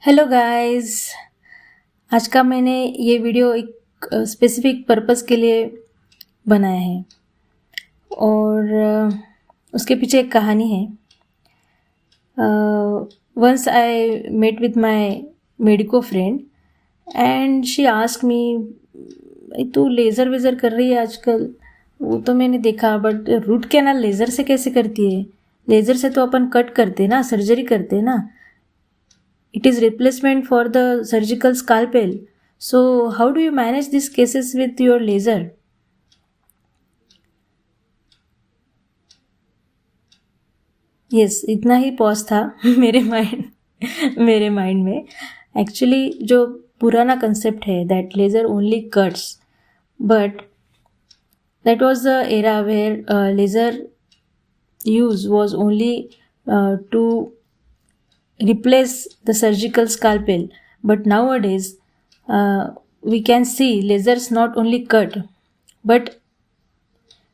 Hello guys. आज का मैंने ये वीडियो एक स्पेसिफिक पर्पस के लिए बनाया है और उसके पीछे एक कहानी है। Once I met with my medico friend and she ask me, तू लेज़र वेज़र कर रही है आजकल? वो तो मैंने देखा, बट रूट कैनाल लेज़र से कैसे करती है? लेज़र से तो अपन कट करते ना, सर्जरी करते ना। It is replacement for the surgical scalpel. So how do you manage these cases with your laser? Yes, इतना ही पॉज था मेरे माइंड में। एक्चुअली जो पुराना कंसेप्ट है that laser only cuts, but that was the era where laser use was only to replace the surgical scalpel. But nowadays we can see lasers not only cut, but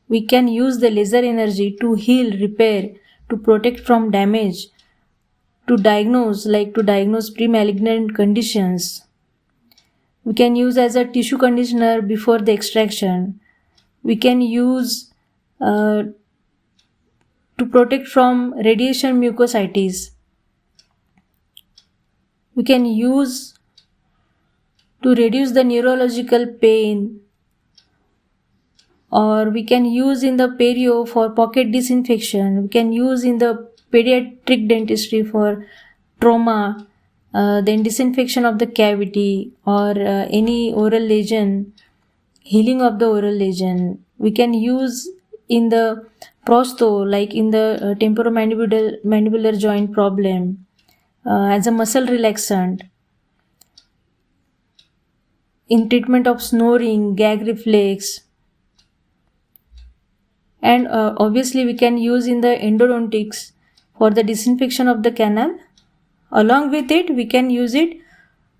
we can use the laser energy to heal, repair, to protect from damage, to diagnose pre-malignant conditions. We can use as a tissue conditioner before the extraction. We can use to protect from radiation mucositis. We can use to reduce the neurological pain, or we can use in the perio for pocket disinfection. We can use in the pediatric dentistry for trauma, then disinfection of the cavity or any oral lesion, healing of the oral lesion. We can use in the prosto, like in the temporomandibular joint problem, as a muscle relaxant, in treatment of snoring, gag reflex, and obviously we can use in the endodontics for the disinfection of the canal. Along with it, we can use it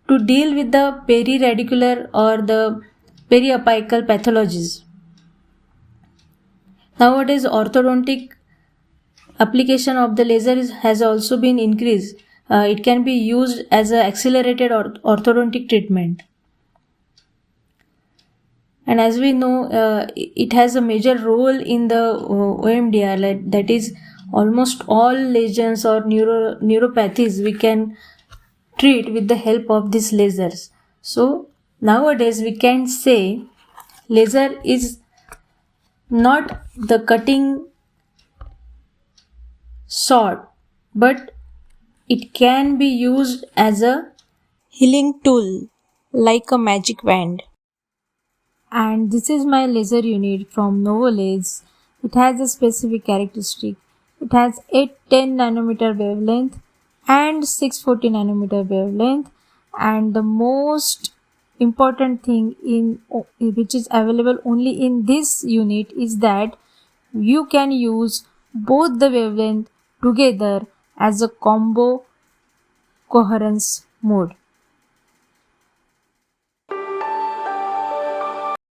to deal with the periradicular or the periapical pathologies. Nowadays, orthodontic application of the laser has also been increased. It can be used as an accelerated orthodontic treatment. And as we know, it has a major role in the OMDR, that is almost all lesions or neuropathies we can treat with the help of these lasers. So nowadays we can say laser is not the cutting sword, but it can be used as a healing tool, like a magic wand. And this is my laser unit from Novolace. It has a specific characteristic. It has 810 nanometer wavelength and 640 nanometer wavelength, and the most important thing which is available only in this unit is that you can use both the wavelength together as a combo coherence mode.